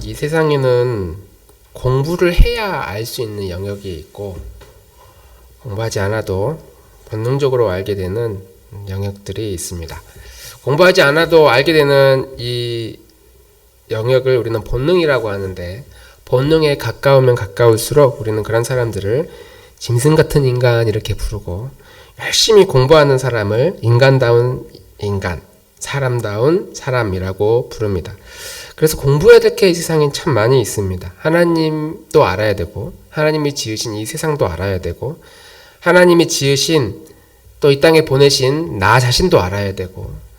이 세상에는 공부를 해야 알 수 있는 영역이 있고 공부하지 않아도 본능적으로 알게 되는 영역들이 있습니다. 공부하지 않아도 알게 되는 이 영역을 우리는 본능이라고 하는데, 본능에 가까우면 가까울수록 우리는 그런 사람들을 짐승 같은 인간 이렇게 부르고, 열심히 공부하는 사람을 인간다운 인간, 사람다운 사람이라고 부릅니다. 그래서 공부해야 될 게 이 세상엔 참 많이 있습니다. 하나님도 알아야 되고, 하나님이 지으신 이 세상도 알아야 되고, 하나님이 지으신 또 이 땅에 보내신 나 자신도 알아야 되고,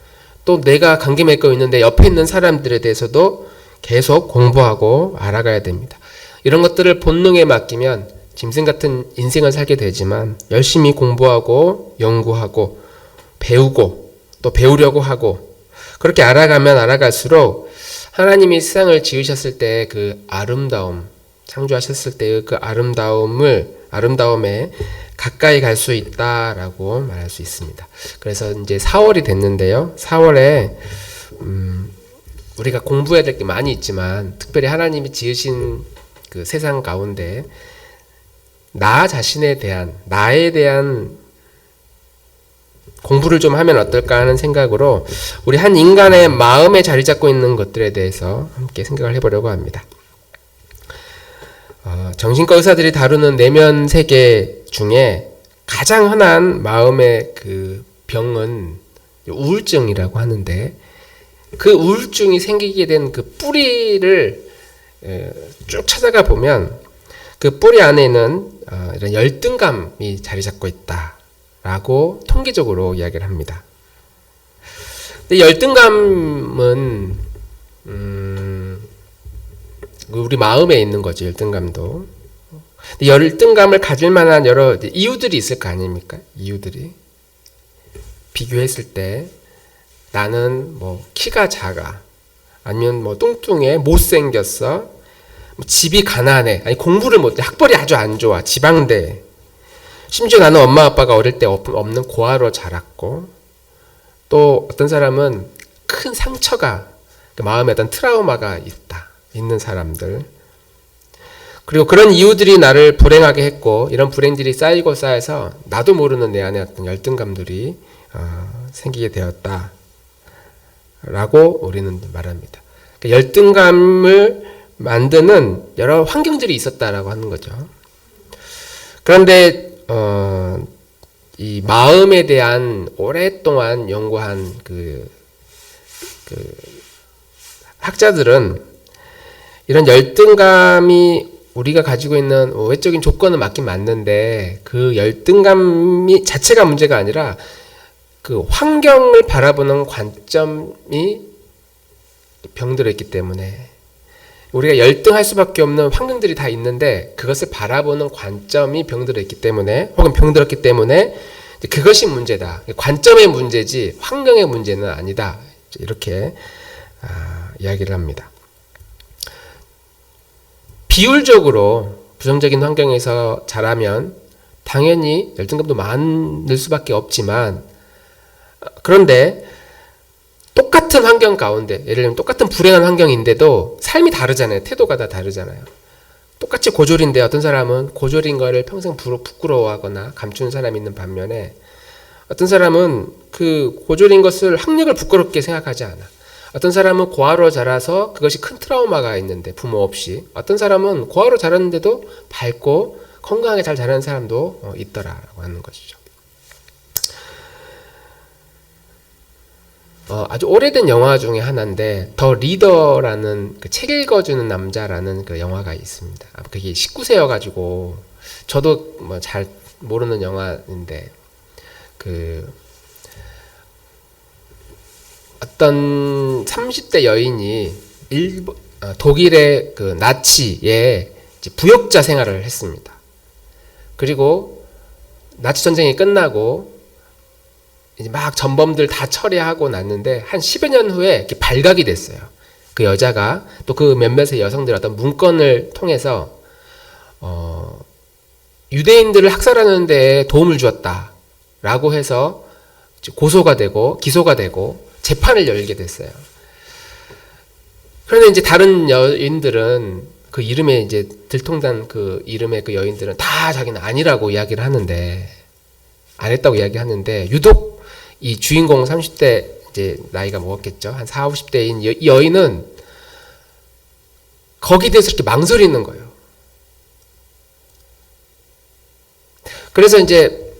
또 내가 관계 맺고 있는데 옆에 있는 사람들에 대해서도 계속 공부하고 알아가야 됩니다. 이런 것들을 본능에 맡기면 짐승 같은 인생을 살게 되지만, 열심히 공부하고 연구하고 배우고 또 배우려고 하고 그렇게 알아가면 알아갈수록 하나님이 세상을 지으셨을 때 그 아름다움, 창조하셨을 때의 그 아름다움에 가까이 갈 수 있다라고 말할 수 있습니다. 그래서 이제 4월이 됐는데요. 4월에 우리가 공부해야 될 게 많이 있지만, 특별히 하나님이 지으신 그 세상 가운데 나 자신에 대한, 나에 대한 공부를 좀 하면 어떨까 하는 생각으로 우리 한 인간의 마음에 자리 잡고 있는 것들에 대해서 함께 생각을 해보려고 합니다. 정신과 의사들이 다루는 내면 세계 중에 가장 흔한 마음의 그 병은 우울증이라고 하는데, 그 우울증이 생기게 된 그 뿌리를 쭉 찾아가 보면 그 뿌리 안에는 이런 열등감이 자리 잡고 있다라고 통계적으로 이야기를 합니다. 근데 열등감은 우리 마음에 있는 거죠. 열등감도. 근데 열등감을 가질 만한 여러 이유들이 있을 거 아닙니까? 이유들이. 비교했을 때 나는 뭐 키가 작아, 아니면 뭐 뚱뚱해, 못생겼어, 뭐 집이 가난해, 아니 공부를 못해, 학벌이 아주 안 좋아, 지방대, 심지어 나는 엄마 아빠가 어릴 때 없는 고아로 자랐고, 또 어떤 사람은 큰 상처가, 그 마음에 어떤 트라우마가 있는 사람들, 그리고 그런 이유들이 나를 불행하게 했고, 이런 불행들이 쌓이고 쌓여서 나도 모르는 내 안에 어떤 열등감들이 생기게 되었다 라고 우리는 말합니다. 그러니까 열등감을 만드는 여러 환경들이 있었다라고 하는 거죠. 그런데 이 마음에 대한 오랫동안 연구한 그 학자들은 이런 열등감이 우리가 가지고 있는 외적인 조건은 맞긴 맞는데, 그 열등감이 자체가 문제가 아니라 그 환경을 바라보는 관점이 병들어 있기 때문에, 우리가 열등할 수밖에 없는 환경들이 다 있는데 그것을 바라보는 관점이 병들어 있기 때문에, 혹은 병들었기 때문에 그것이 문제다. 관점의 문제지 환경의 문제는 아니다. 이렇게 이야기를 합니다. 비율적으로 부정적인 환경에서 자라면 당연히 열등감도 많을 수밖에 없지만, 그런데 똑같은 환경 가운데, 예를 들면 똑같은 불행한 환경인데도 삶이 다르잖아요. 태도가 다 다르잖아요. 똑같이 고졸인데 어떤 사람은 고졸인 거를 평생 부끄러워하거나 감추는 사람이 있는 반면에, 어떤 사람은 그 고졸인 것을 학력을 부끄럽게 생각하지 않아. 어떤 사람은 고아로 자라서 그것이 큰 트라우마가 있는데 부모 없이, 어떤 사람은 고아로 자랐는데도 밝고 건강하게 잘 자라는 사람도 있더라라고 하는 것이죠. 아주 오래된 영화 중에 하나인데, 더 리더라는 그 책 읽어주는 남자라는 그 영화가 있습니다. 그게 19세여가지고 저도 뭐 잘 모르는 영화인데, 그 어떤 30대 여인이 독일의 그 나치의 부역자 생활을 했습니다. 그리고 나치 전쟁이 끝나고 이제 막 전범들 다 처리하고 났는데, 한 10여 년 후에 이렇게 발각이 됐어요. 그 여자가 또 그 몇몇의 여성들 어떤 문건을 통해서 유대인들을 학살하는 데 도움을 주었다라고 해서 고소가 되고 기소가 되고 재판을 열게 됐어요. 그런데 이제 다른 여인들은 그 이름에 이제 들통난 그 이름의 그 여인들은 다 자기는 아니라고 이야기를 하는데, 안 했다고 이야기하는데, 유독 이 주인공 30대 이제 나이가 먹었겠죠. 한 4, 50대인 이 여인은 거기에 대해서 이렇게 망설이는 거예요. 그래서 이제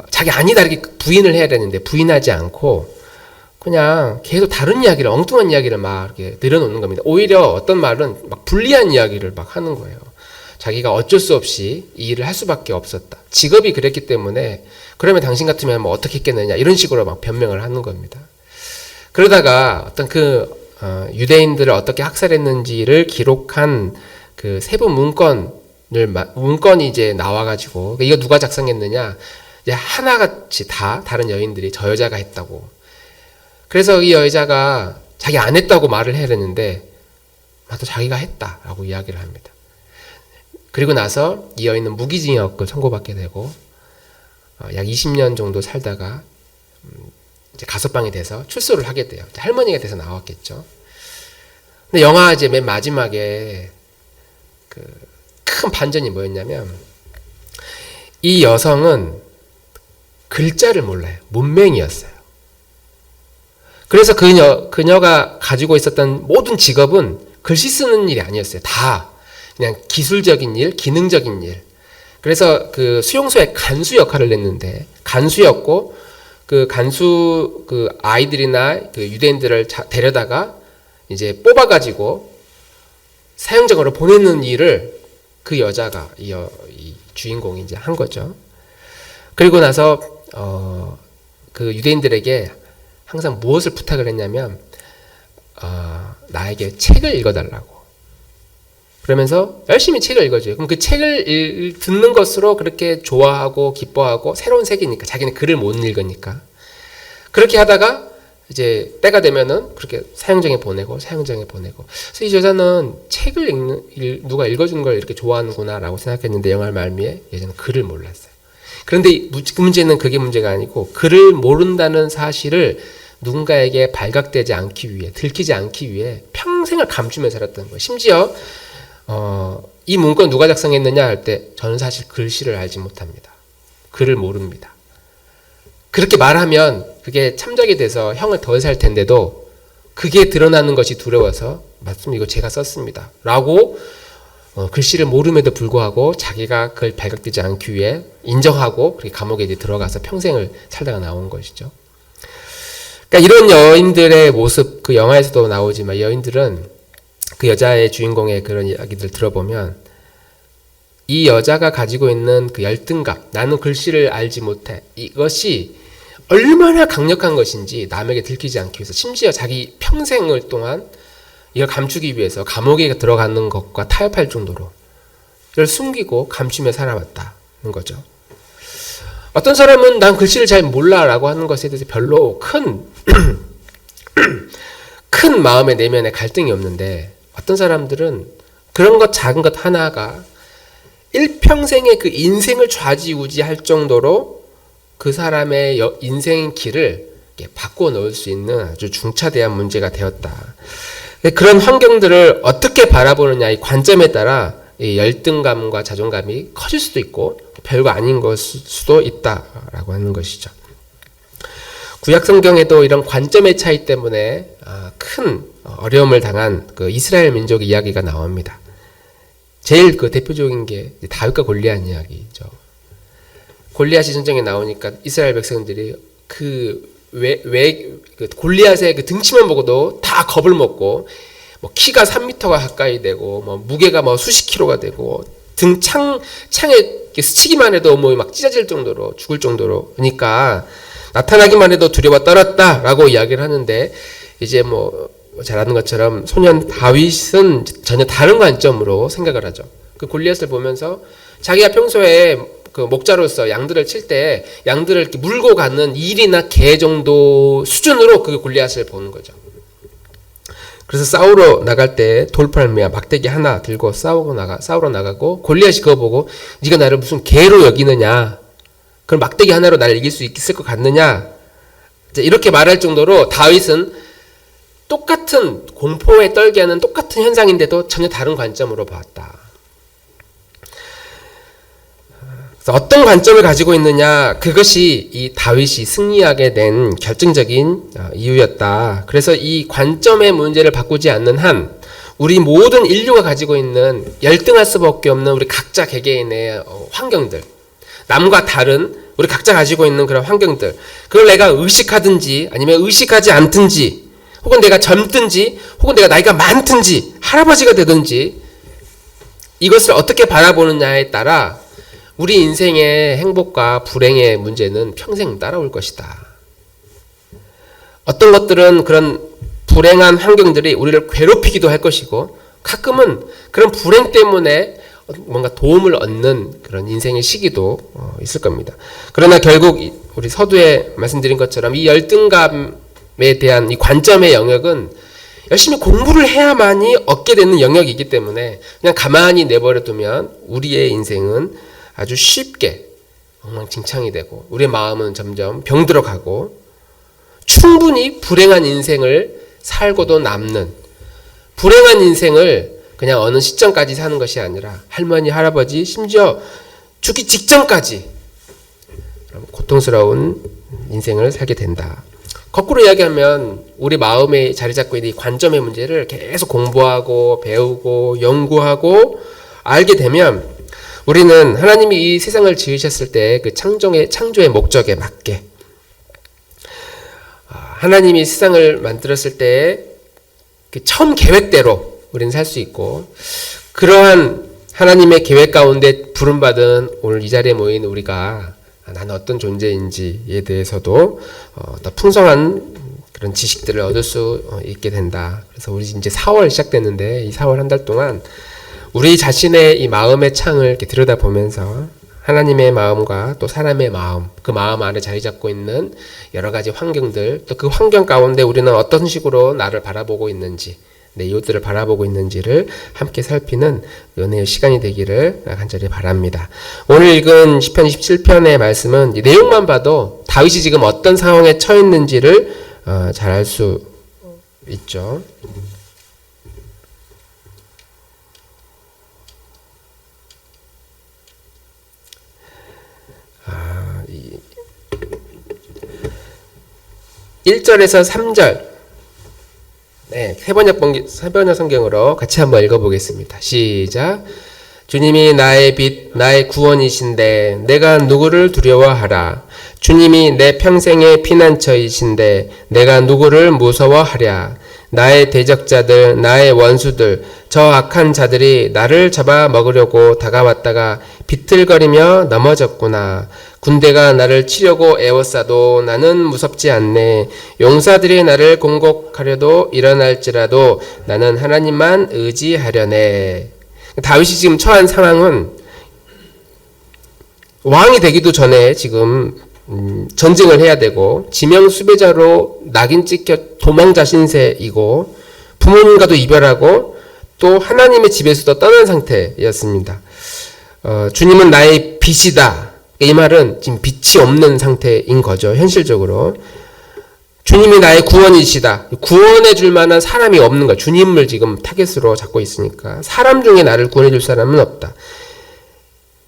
자기 아니다 이렇게 부인을 해야 되는데 부인하지 않고 그냥 계속 다른 이야기를, 엉뚱한 이야기를 막 이렇게 늘어놓는 겁니다. 오히려 어떤 말은 막 불리한 이야기를 막 하는 거예요. 자기가 어쩔 수 없이 이 일을 할 수밖에 없었다. 직업이 그랬기 때문에 그러면 당신 같으면 뭐 어떻게 했겠느냐 이런 식으로 막 변명을 하는 겁니다. 그러다가 어떤 유대인들을 어떻게 학살했는지를 기록한 그 세부 문건이 이제 나와가지고 이거 누가 작성했느냐, 이제 하나같이 다 다른 여인들이 저 여자가 했다고. 그래서 이 여자가 자기 안 했다고 말을 해야 되는데 나도 자기가 했다라고 이야기를 합니다. 그리고 나서 이 여인은 무기징역을 선고받게 되고 약 20년 정도 살다가 이제 가석방이 돼서 출소를 하게 돼요. 할머니가 돼서 나왔겠죠. 근데 영화 이제 맨 마지막에 그 큰 반전이 뭐였냐면 이 여성은 글자를 몰라요. 문맹이었어요. 그래서 그녀가 가지고 있었던 모든 직업은 글씨 쓰는 일이 아니었어요. 다 그냥 기술적인 일, 기능적인 일. 그래서 그 수용소의 간수 역할을 했는데 간수였고 그 아이들이나 그 유대인들을 데려다가 이제 뽑아가지고 사형장으로 보내는 일을 그 여자가 이 주인공이 이제 한 거죠. 그리고 나서 그 유대인들에게 항상 무엇을 부탁을 했냐면 나에게 책을 읽어달라고. 그러면서 열심히 책을 읽어줘요. 그럼 그 책을 듣는 것으로 그렇게 좋아하고 기뻐하고 새로운 세계니까 자기는 글을 못 읽으니까 그렇게 하다가 이제 때가 되면은 그렇게 사형장에 보내고. 그래서 이 여자는 책을 누가 읽어주는 걸 이렇게 좋아하는구나라고 생각했는데 영화 말미에 여자는 글을 몰랐어요. 그런데 그 문제는 그게 문제가 아니고 글을 모른다는 사실을 누군가에게 발각되지 않기 위해, 들키지 않기 위해 평생을 감추며 살았던 거예요. 심지어 이 문건 누가 작성했느냐 할 때 저는 사실 글씨를 알지 못합니다. 글을 모릅니다. 그렇게 말하면 그게 참작이 돼서 형을 덜 살 텐데도 그게 드러나는 것이 두려워서 맞습니다. 이거 제가 썼습니다. 라고 글씨를 모름에도 불구하고 자기가 그걸 발각되지 않기 위해 인정하고 그렇게 감옥에 이제 들어가서 평생을 살다가 나온 것이죠. 그러니까 이런 여인들의 모습, 그 영화에서도 나오지만 여인들은 그 여자의 주인공의 그런 이야기들 들어보면 이 여자가 가지고 있는 그 열등감, 나는 글씨를 알지 못해, 이것이 얼마나 강력한 것인지 남에게 들키지 않기 위해서 심지어 자기 평생을 동안 이걸 감추기 위해서 감옥에 들어가는 것과 타협할 정도로 이걸 숨기고 감추며 살아왔다는 거죠. 어떤 사람은 난 글씨를 잘 몰라라고 하는 것에 대해서 별로 큰 마음의 내면에 갈등이 없는데 어떤 사람들은 그런 것 작은 것 하나가 일평생의 그 인생을 좌지우지할 정도로 그 사람의 인생 길을 바꿔 넣을 수 있는 아주 중차대한 문제가 되었다. 그런 환경들을 어떻게 바라보느냐 이 관점에 따라 이 열등감과 자존감이 커질 수도 있고 별거 아닌 것일 수도 있다라고 하는 것이죠. 구약 성경에도 이런 관점의 차이 때문에 큰 어려움을 당한 그 이스라엘 민족의 이야기가 나옵니다. 제일 그 대표적인 게 다윗과 골리앗 이야기죠. 골리앗이 전쟁에 나오니까 이스라엘 백성들이 그 골리앗의 그 등치만 보고도 다 겁을 먹고 뭐 키가 3m가 가까이 되고 뭐 무게가 뭐 수십 킬로가 되고 창에 스치기만 해도 뭐 막 찢어질 정도로 죽을 정도로 그러니까 나타나기만 해도 두려워 떨었다라고 이야기를 하는데 이제 뭐 잘 아는 것처럼 소년 다윗은 전혀 다른 관점으로 생각을 하죠. 그 골리앗을 보면서 자기가 평소에 그 목자로서 양들을 칠 때 양들을 이렇게 물고 가는 일이나 개 정도 수준으로 그 골리앗을 보는 거죠. 그래서 싸우러 나갈 때 돌팔매야 막대기 하나 들고 싸우러 나가고 골리앗이 그거 보고 네가 나를 무슨 개로 여기느냐? 그럼 막대기 하나로 나를 이길 수 있을 것 같느냐? 이렇게 말할 정도로 다윗은 똑같은 공포에 떨게 하는 똑같은 현상인데도 전혀 다른 관점으로 봤다. 그래서 어떤 관점을 가지고 있느냐, 그것이 이 다윗이 승리하게 된 결정적인 이유였다. 그래서 이 관점의 문제를 바꾸지 않는 한 우리 모든 인류가 가지고 있는 열등할 수밖에 없는 우리 각자 개개인의 환경들, 남과 다른 우리 각자 가지고 있는 그런 환경들, 그걸 내가 의식하든지 아니면 의식하지 않든지, 혹은 내가 젊든지 혹은 내가 나이가 많든지 할아버지가 되든지, 이것을 어떻게 바라보느냐에 따라 우리 인생의 행복과 불행의 문제는 평생 따라올 것이다. 어떤 것들은 그런 불행한 환경들이 우리를 괴롭히기도 할 것이고, 가끔은 그런 불행 때문에 뭔가 도움을 얻는 그런 인생의 시기도 있을 겁니다. 그러나 결국 우리 서두에 말씀드린 것처럼 이 열등감에 대한 이 관점의 영역은 열심히 공부를 해야만이 얻게 되는 영역이기 때문에 그냥 가만히 내버려 두면 우리의 인생은 아주 쉽게 엉망진창이 되고 우리의 마음은 점점 병들어가고 충분히 불행한 인생을 살고도 남는, 불행한 인생을 그냥 어느 시점까지 사는 것이 아니라 할머니, 할아버지, 심지어 죽기 직전까지 고통스러운 인생을 살게 된다. 거꾸로 이야기하면 우리 마음에 자리 잡고 있는 이 관점의 문제를 계속 공부하고 배우고 연구하고 알게 되면 우리는 하나님이 이 세상을 지으셨을 때 그 창조의 목적에 맞게, 하나님이 세상을 만들었을 때 그 처음 계획대로 우리는 살 수 있고, 그러한 하나님의 계획 가운데 부름받은 오늘 이 자리에 모인 우리가 나는 어떤 존재인지에 대해서도 더 풍성한 그런 지식들을 얻을 수 있게 된다. 그래서 우리 이제 4월 시작됐는데 이 4월 한 달 동안 우리 자신의 이 마음의 창을 이렇게 들여다보면서 하나님의 마음과 또 사람의 마음, 그 마음 안에 자리 잡고 있는 여러 가지 환경들, 또 그 환경 가운데 우리는 어떤 식으로 나를 바라보고 있는지, 내 이웃들을 바라보고 있는지를 함께 살피는 은혜의 시간이 되기를 간절히 바랍니다. 오늘 읽은 시편 27편의 말씀은 이 내용만 봐도 다윗이 지금 어떤 상황에 처해 있는지를 잘 알 수 있죠. 이 1절에서 3절, 세번역 성경으로 같이 한번 읽어보겠습니다. 시작. 주님이 나의 빛, 나의 구원이신데 내가 누구를 두려워하라. 주님이 내 평생의 피난처이신데 내가 누구를 무서워하랴. 나의 대적자들, 나의 원수들, 저 악한 자들이 나를 잡아먹으려고 다가왔다가 비틀거리며 넘어졌구나. 군대가 나를 치려고 애워싸도 나는 무섭지 않네. 용사들이 나를 공격하려도 일어날지라도 나는 하나님만 의지하려네. 다윗이 지금 처한 상황은 왕이 되기도 전에 지금 전쟁을 해야 되고 지명수배자로 낙인 찍혀 도망자 신세이고 부모님과도 이별하고 또 하나님의 집에서도 떠난 상태였습니다. 주님은 나의 빛이다. 이 말은 지금 빛이 없는 상태인 거죠. 현실적으로. 주님이 나의 구원이시다. 구원해 줄 만한 사람이 없는 거야. 주님을 지금 타겟으로 잡고 있으니까. 사람 중에 나를 구원해 줄 사람은 없다.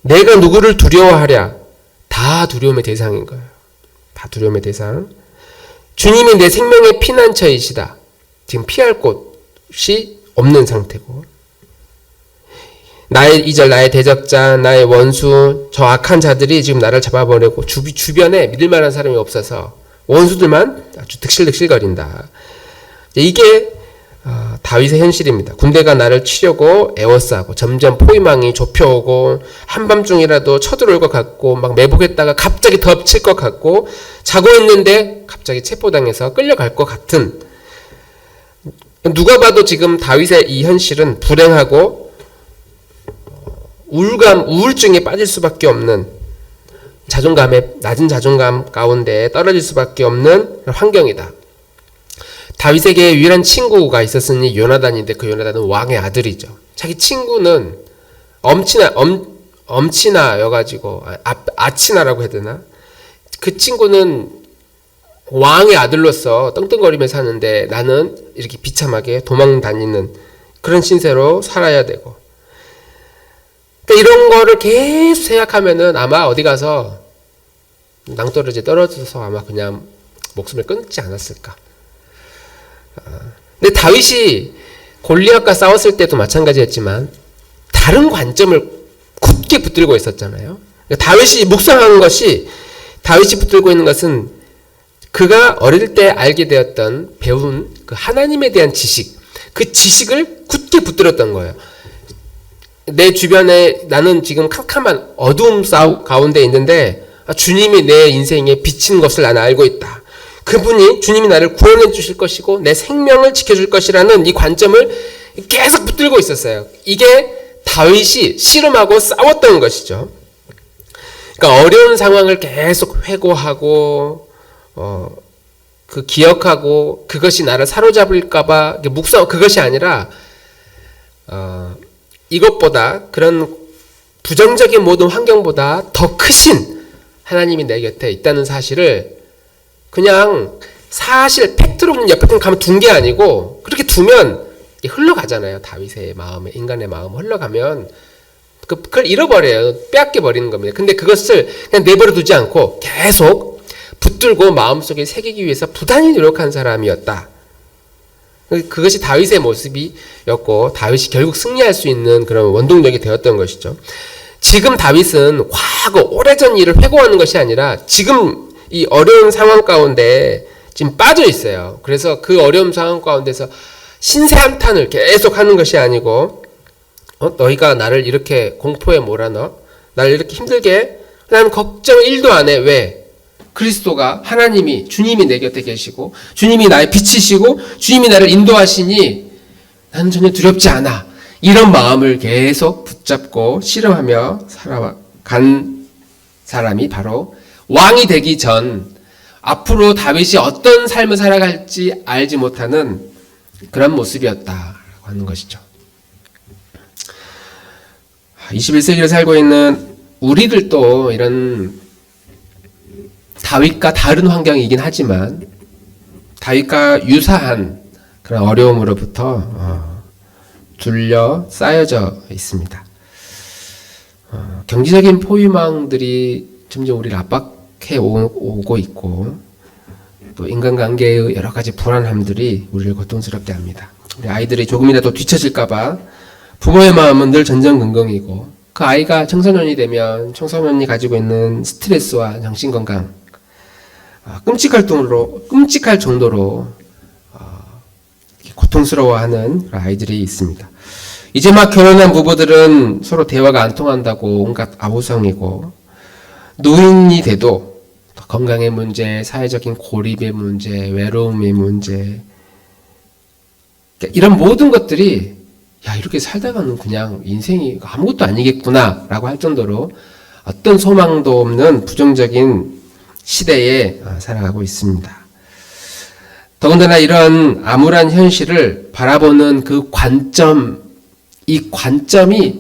내가 누구를 두려워하랴. 다 두려움의 대상인 거예요. 다 두려움의 대상. 주님이 내 생명의 피난처이시다. 지금 피할 곳이 없는 상태고. 나의 이절 나의 대적자, 나의 원수, 저 악한 자들이 지금 나를 잡아버리고 주변에 믿을 만한 사람이 없어서 원수들만 아주 득실득실거린다. 이게 다윗의 현실입니다. 군대가 나를 치려고 애워싸고 점점 포위망이 좁혀오고 한밤중이라도 쳐들어올 것 같고 막 매복했다가 갑자기 덮칠 것 같고 자고 있는데 갑자기 체포당해서 끌려갈 것 같은, 누가 봐도 지금 다윗의 이 현실은 불행하고 우울증에 빠질 수밖에 없는, 낮은 자존감 가운데 떨어질 수밖에 없는 환경이다. 다윗에게 유일한 친구가 있었으니 요나단인데 그 요나단은 왕의 아들이죠. 자기 친구는 엄친아여가지고 아치나라고 해야 되나? 그 친구는 왕의 아들로서 떵떵거리며 사는데 나는 이렇게 비참하게 도망 다니는 그런 신세로 살아야 되고, 그러니까 이런 거를 계속 생각하면은 아마 어디 가서 낭떠러지에 떨어져서 아마 그냥 목숨을 끊지 않았을까. 근데 다윗이 골리앗과 싸웠을 때도 마찬가지였지만 다른 관점을 굳게 붙들고 있었잖아요. 그러니까 다윗이 묵상하는 것이, 다윗이 붙들고 있는 것은 그가 어릴 때 알게 되었던 배운 그 하나님에 대한 지식, 그 지식을 굳게 붙들었던 거예요. 내 주변에 나는 지금 캄캄한 어두움 가운데 있는데 주님이 내 인생에 비친 것을 나는 알고 있다. 그분이, 주님이 나를 구원해 주실 것이고 내 생명을 지켜줄 것이라는 이 관점을 계속 붙들고 있었어요. 이게 다윗이 씨름하고 싸웠던 것이죠. 그러니까 어려운 상황을 계속 회고하고 그 기억하고 그것이 나를 사로잡을까봐 묵상, 그것이 아니라 이것보다, 그런 부정적인 모든 환경보다 더 크신 하나님이 내 곁에 있다는 사실을 그냥 사실 팩트로 그냥 옆에 가면 둔 게 아니고, 그렇게 두면 흘러가잖아요. 다윗의 마음에, 인간의 마음 흘러가면 그걸 잃어버려요. 빼앗겨 버리는 겁니다. 근데 그것을 그냥 내버려 두지 않고 계속 붙들고 마음속에 새기기 위해서 부단히 노력한 사람이었다. 그것이 다윗의 모습이었고 다윗이 결국 승리할 수 있는 그런 원동력이 되었던 것이죠. 지금 다윗은 과거 오래전 일을 회고하는 것이 아니라 지금 이 어려운 상황 가운데 지금 빠져 있어요. 그래서 그 어려운 상황 가운데서 신세 한탄을 계속 하는 것이 아니고, 너희가 나를 이렇게 공포에 몰아넣어? 나를 이렇게 힘들게? 나는 걱정 1도 안 해. 왜? 그리스도가, 하나님이, 주님이 내 곁에 계시고 주님이 나의 빛이시고 주님이 나를 인도하시니 나는 전혀 두렵지 않아. 이런 마음을 계속 붙잡고 씨름하며 살아간 사람이 바로 왕이 되기 전, 앞으로 다윗이 어떤 삶을 살아갈지 알지 못하는 그런 모습이었다라고 하는 것이죠. 21세기를 살고 있는 우리들도 이런 다윗과 다른 환경이긴 하지만 다윗과 유사한 그런 어려움으로부터 둘러 쌓여져 있습니다. 경제적인 포유망들이 점점 우리를 압박해 오고 있고, 또 인간관계의 여러 가지 불안함들이 우리를 고통스럽게 합니다. 우리 아이들이 조금이라도 뒤처질까봐 부모의 마음은 늘 전전긍긍이고, 그 아이가 청소년이 되면 청소년이 가지고 있는 스트레스와 정신건강, 끔찍할 정도로 고통스러워하는 아이들이 있습니다. 이제 막 결혼한 부부들은 서로 대화가 안 통한다고 온갖 아우성이고, 노인이 돼도 건강의 문제, 사회적인 고립의 문제, 외로움의 문제, 이런 모든 것들이 이렇게 살다가는 그냥 인생이 아무것도 아니겠구나 라고 할 정도로 어떤 소망도 없는 부정적인 시대에 살아가고 있습니다. 더군다나 이런 암울한 현실을 바라보는 그 관점, 이 관점이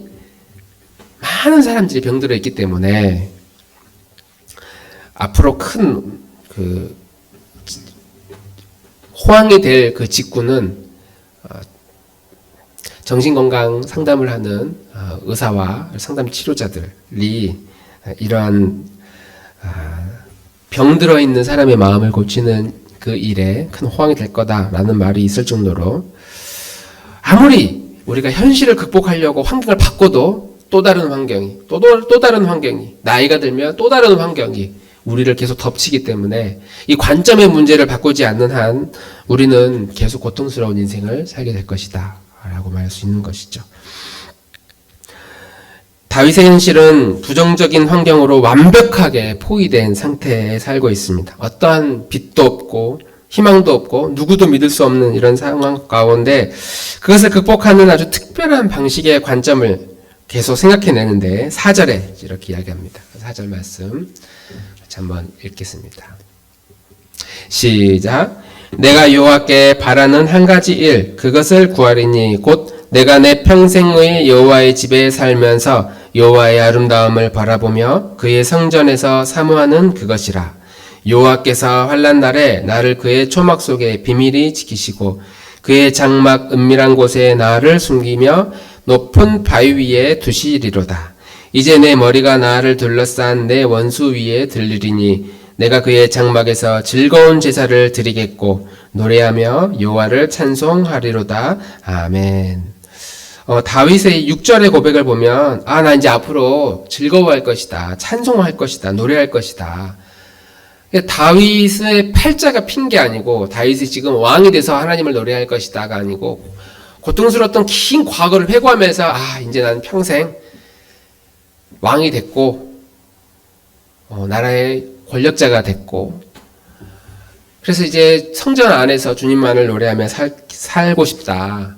많은 사람들이 병들어 있기 때문에 앞으로 큰 그 호황이 될 그 직구는 정신건강 상담을 하는 의사와 상담 치료자들이 이러한 병들어 있는 사람의 마음을 고치는 그 일에 큰 호황이 될 거다라는 말이 있을 정도로, 아무리 우리가 현실을 극복하려고 환경을 바꿔도 또 다른 환경이, 또 다른 환경이, 나이가 들면 또 다른 환경이 우리를 계속 덮치기 때문에 이 관점의 문제를 바꾸지 않는 한 우리는 계속 고통스러운 인생을 살게 될 것이다 라고 말할 수 있는 것이죠. 다윗의 현실은 부정적인 환경으로 완벽하게 포위된 상태에 살고 있습니다. 어떠한 빛도 없고 희망도 없고 누구도 믿을 수 없는 이런 상황 가운데 그것을 극복하는 아주 특별한 방식의 관점을 계속 생각해내는데 4절에 이렇게 이야기합니다. 4절 말씀 한번 읽겠습니다. 시작. 내가 여호와께 바라는 한 가지 일, 그것을 구하리니 곧 내가 내 평생의 여호와의 집에 살면서 여호와의 아름다움을 바라보며 그의 성전에서 사모하는 그것이라. 여호와께서 환난 날에 나를 그의 초막 속에 비밀히 지키시고 그의 장막 은밀한 곳에 나를 숨기며 높은 바위 위에 두시리로다. 이제 내 머리가 나를 둘러싼 내 원수 위에 들리리니 내가 그의 장막에서 즐거운 제사를 드리겠고 노래하며 여호와를 찬송하리로다. 아멘. 다윗의 6절의 고백을 보면 나 이제 앞으로 즐거워할 것이다. 찬송할 것이다. 노래할 것이다. 다윗의 팔자가 핀 게 아니고 다윗이 지금 왕이 돼서 하나님을 노래할 것이다가 아니고 고통스러웠던 긴 과거를 회고하면서 이제 나는 평생 왕이 됐고 나라의 권력자가 됐고 그래서 이제 성전 안에서 주님만을 노래하며 살고 싶다.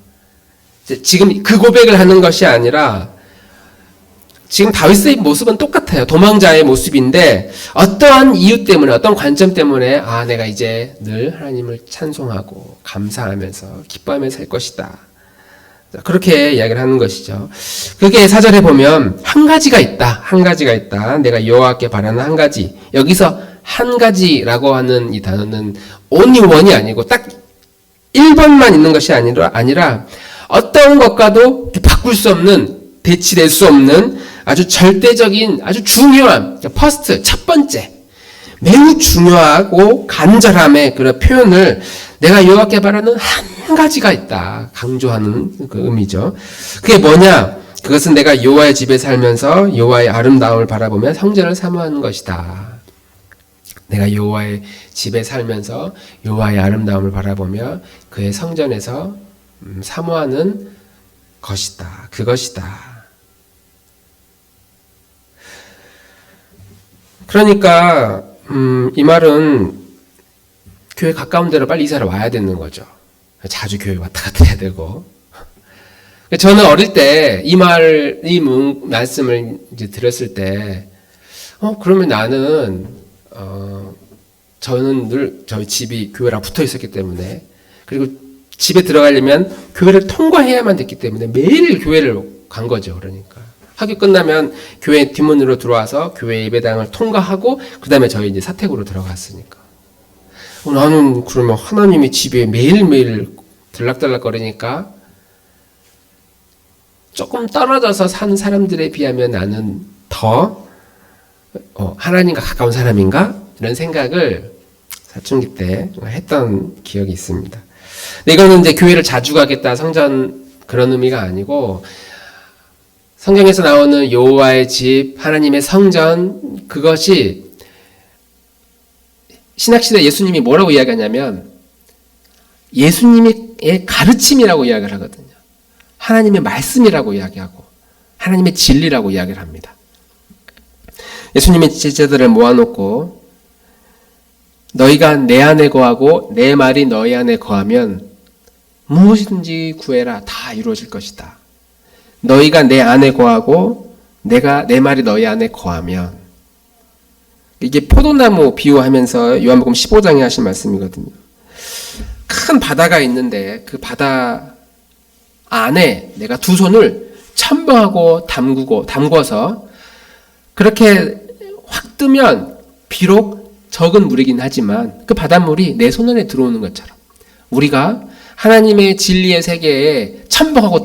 지금 그 고백을 하는 것이 아니라 지금 다윗의 모습은 똑같아요. 도망자의 모습인데 어떠한 이유 때문에 어떤 관점 때문에 내가 이제 늘 하나님을 찬송하고 감사하면서 기뻐하며 살 것이다. 그렇게 이야기를 하는 것이죠. 그게 4절에 보면 한 가지가 있다. 한 가지가 있다. 내가 여호와께 바라는 한 가지. 여기서 한 가지라고 하는 이 단어는 only one이 아니고 딱 1번만 있는 것이 아니라 어떤 것과도 바꿀 수 없는, 대치될 수 없는 아주 절대적인, 아주 중요한, 퍼스트, 첫 번째, 매우 중요하고 간절함의 그런 표현을 내가 여호와께 바라는 한 가지가 있다. 강조하는 그 의미죠. 그게 뭐냐? 그것은 내가 여호와의 집에 살면서 여호와의 아름다움을 바라보며 성전을 사모하는 것이다. 내가 여호와의 집에 살면서 여호와의 아름다움을 바라보며 그의 성전에서 사모하는 것이다. 그것이다. 그러니까 이 말은 교회 가까운 데로 빨리 이사를 와야 되는 거죠. 자주 교회 왔다 갔다 해야 되고. 저는 어릴 때 이 말씀을 이제 들었을 때, 그러면 저는 늘 저희 집이 교회랑 붙어 있었기 때문에, 그리고 집에 들어가려면 교회를 통과해야만 됐기 때문에 매일 교회를 간 거죠. 그러니까. 학교 끝나면 교회 뒷문으로 들어와서 교회 예배당을 통과하고, 그 다음에 저희 이제 사택으로 들어갔으니까. 나는 그러면 하나님의 집에 매일매일 들락달락거리니까 조금 떨어져서 산 사람들에 비하면 나는 더 하나님과 가까운 사람인가? 이런 생각을 사춘기 때 했던 기억이 있습니다. 근데 이거는 이제 교회를 자주 가겠다, 성전 그런 의미가 아니고 성경에서 나오는 여호와의 집, 하나님의 성전, 그것이 신학시대 예수님이 뭐라고 이야기하냐면 예수님의 가르침이라고 이야기를 하거든요. 하나님의 말씀이라고 이야기하고 하나님의 진리라고 이야기를 합니다. 예수님의 제자들을 모아놓고 너희가 내 안에 거하고 내 말이 너희 안에 거하면 무엇이든지 구해라. 다 이루어질 것이다. 너희가 내 안에 거하고 내 말이 너희 안에 거하면, 이게 포도나무 비유하면서 요한복음 15장에 하신 말씀이거든요. 큰 바다가 있는데 그 바다 안에 내가 두 손을 첨벙하고 담궈서 그렇게 확 뜨면 비록 적은 물이긴 하지만 그 바닷물이 내 손 안에 들어오는 것처럼 우리가 하나님의 진리의 세계에 첨벙하고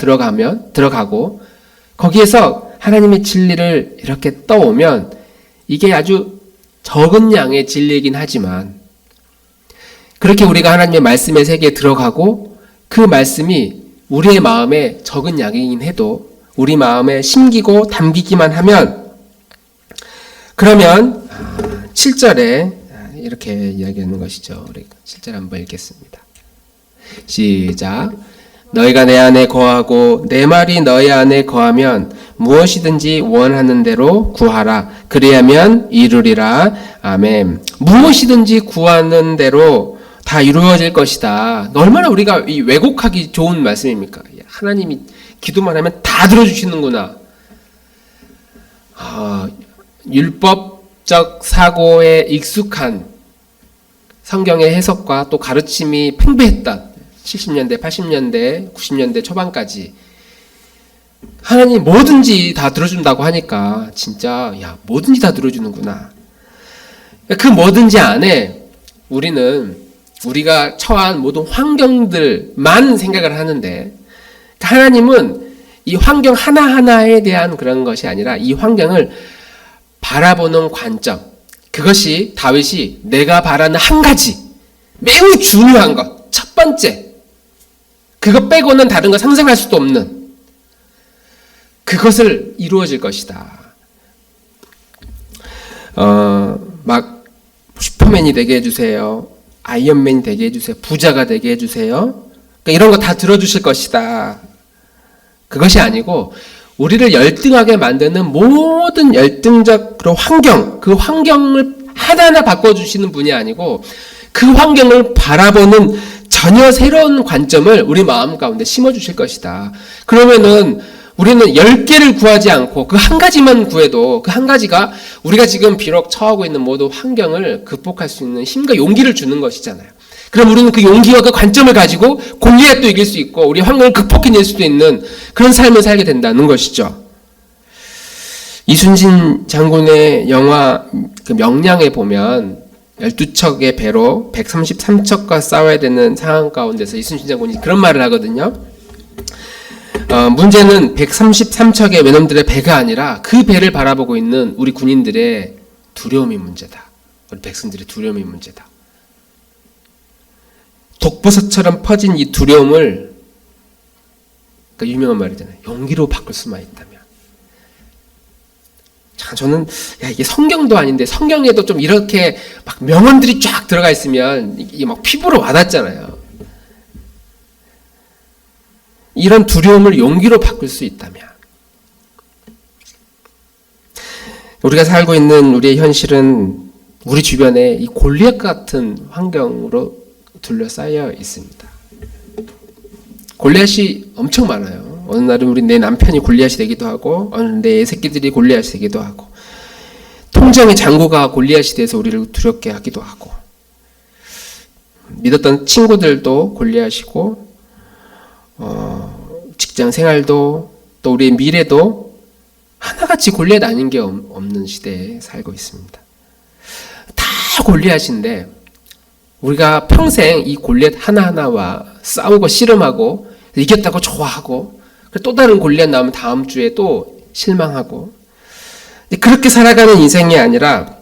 들어가고 거기에서 하나님의 진리를 이렇게 떠오면 이게 아주 적은 양의 진리이긴 하지만 그렇게 우리가 하나님의 말씀의 세계에 들어가고 그 말씀이 우리의 마음에 적은 양이긴 해도 우리 마음에 심기고 담기기만 하면, 그러면 7절에 이렇게 이야기하는 것이죠. 우리 7절 한번 읽겠습니다. 시작. 너희가 내 안에 거하고 내 말이 너희 안에 거하면 무엇이든지 원하는 대로 구하라. 그리하면 이루리라. 아멘. 무엇이든지 구하는 대로 다 이루어질 것이다. 얼마나 우리가 왜곡하기 좋은 말씀입니까? 하나님이 기도만 하면 다 들어주시는구나. 율법적 사고에 익숙한 성경의 해석과 또 가르침이 팽배했던 70년대, 80년대, 90년대 초반까지 하나님 뭐든지 다 들어준다고 하니까 진짜 뭐든지 다 들어주는구나. 그 뭐든지 안에 우리는 우리가 처한 모든 환경들만 생각을 하는데, 하나님은 이 환경 하나하나에 대한 그런 것이 아니라 이 환경을 바라보는 관점, 그것이 다윗이 내가 바라는 한 가지 매우 중요한 것, 첫 번째, 그것 빼고는 다른 거 상상할 수도 없는 그것을 이루어질 것이다. 막 슈퍼맨이 되게 해주세요, 아이언맨이 되게 해주세요, 부자가 되게 해주세요, 그러니까 이런 거 다 들어주실 것이다. 그것이 아니고 우리를 열등하게 만드는 모든 열등적 환경, 그 환경을 하나하나 바꿔주시는 분이 아니고 그 환경을 바라보는 전혀 새로운 관점을 우리 마음 가운데 심어주실 것이다. 그러면은 우리는 10개를 구하지 않고 그 한 가지만 구해도 그 한 가지가 우리가 지금 비록 처하고 있는 모든 환경을 극복할 수 있는 힘과 용기를 주는 것이잖아요. 그럼 우리는 그 용기와 그 관점을 가지고 골리앗도 이길 수 있고 우리의 환경을 극복해낼 수도 있는 그런 삶을 살게 된다는 것이죠. 이순신 장군의 영화 그 명량에 보면 12척의 배로 133척과 싸워야 되는 상황 가운데서 이순신 장군이 그런 말을 하거든요. 문제는 133척의 외놈들의 배가 아니라 그 배를 바라보고 있는 우리 군인들의 두려움이 문제다. 우리 백성들의 두려움이 문제다. 독버섯처럼 퍼진 이 두려움을, 그러니까 유명한 말이잖아요. 용기로 바꿀 수만 있다면. 참 저는 이게 성경도 아닌데 성경에도 좀 이렇게 막 명언들이 쫙 들어가 있으면 이게 막 피부로 와닿잖아요. 이런 두려움을 용기로 바꿀 수 있다면. 우리가 살고 있는 우리의 현실은 우리 주변에 이 골리앗 같은 환경으로 둘러싸여 있습니다. 골리앗이 엄청 많아요. 어느 날은 우리 내 남편이 골리앗이 되기도 하고, 어느 내 새끼들이 골리앗이 되기도 하고, 통장의 잔고가 골리앗이 돼서 우리를 두렵게 하기도 하고, 믿었던 친구들도 골리앗이고, 직장 생활도 또 우리의 미래도 하나같이 골리앗 아닌 게 없는 시대에 살고 있습니다. 다 골리앗인데 우리가 평생 이 골리앗 하나하나와 싸우고 씨름하고 이겼다고 좋아하고 또 다른 골리앗 나오면 다음 주에 또 실망하고, 그렇게 살아가는 인생이 아니라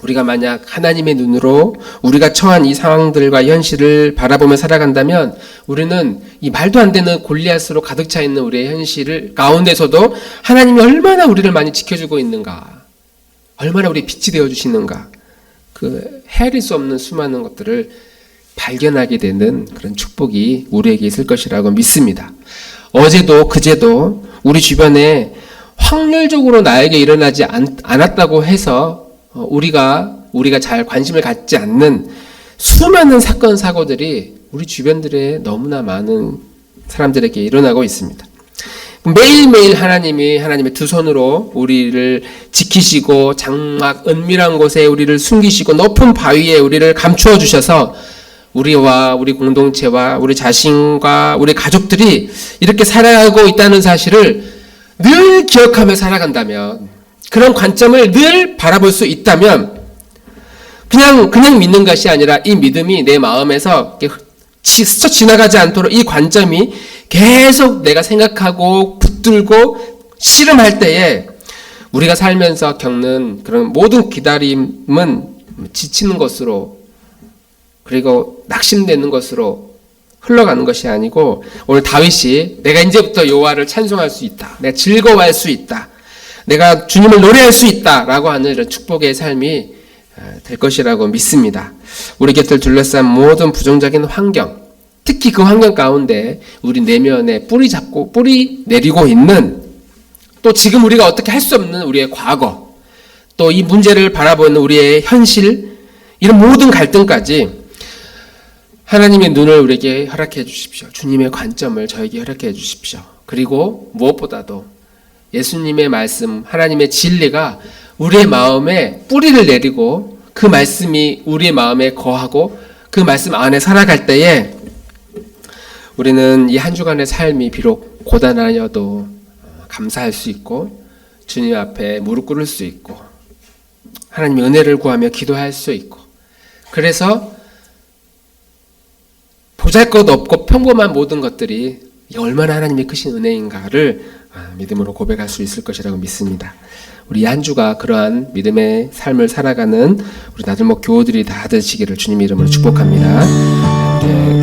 우리가 만약 하나님의 눈으로 우리가 처한 이 상황들과 현실을 바라보며 살아간다면 우리는 이 말도 안 되는 골리앗으로 가득 차 있는 우리의 현실을 가운데서도 하나님이 얼마나 우리를 많이 지켜주고 있는가, 얼마나 우리 빛이 되어주시는가, 그 헤아릴 수 없는 수많은 것들을 발견하게 되는 그런 축복이 우리에게 있을 것이라고 믿습니다. 어제도 그제도 우리 주변에 확률적으로 나에게 일어나지 않았다고 해서 우리가 잘 관심을 갖지 않는 수많은 사건 사고들이 우리 주변들에 너무나 많은 사람들에게 일어나고 있습니다. 매일매일 하나님의 두 손으로 우리를 지키시고 장막 은밀한 곳에 우리를 숨기시고 높은 바위에 우리를 감추어 주셔서 우리와 우리 공동체와 우리 자신과 우리 가족들이 이렇게 살아가고 있다는 사실을 늘 기억하며 살아간다면, 그런 관점을 늘 바라볼 수 있다면 그냥 믿는 것이 아니라 이 믿음이 내 마음에서 스쳐 지나가지 않도록 이 관점이 계속 내가 생각하고 붙들고 씨름할 때에 우리가 살면서 겪는 그런 모든 기다림은 지치는 것으로, 그리고 낙심되는 것으로 흘러가는 것이 아니고, 오늘 다윗이 내가 이제부터 여호와를 찬송할 수 있다, 내가 즐거워할 수 있다, 내가 주님을 노래할 수 있다라고 하는 이런 축복의 삶이 될 것이라고 믿습니다. 우리 곁을 둘러싼 모든 부정적인 환경, 특히 그 환경 가운데 우리 내면에 뿌리 내리고 있는, 또 지금 우리가 어떻게 할 수 없는 우리의 과거, 또 이 문제를 바라보는 우리의 현실, 이런 모든 갈등까지 하나님의 눈을 우리에게 허락해 주십시오. 주님의 관점을 저에게 허락해 주십시오. 그리고 무엇보다도 예수님의 말씀, 하나님의 진리가 우리의 마음에 뿌리를 내리고 그 말씀이 우리의 마음에 거하고 그 말씀 안에 살아갈 때에 우리는 이 한 주간의 삶이 비록 고단하여도 감사할 수 있고 주님 앞에 무릎 꿇을 수 있고 하나님의 은혜를 구하며 기도할 수 있고, 그래서 보잘것없고 평범한 모든 것들이 얼마나 하나님의 크신 은혜인가를 믿음으로 고백할 수 있을 것이라고 믿습니다. 우리 한 주가 그러한 믿음의 삶을 살아가는 우리 나들목 교우들이 다 되시기를 주님 이름으로 축복합니다.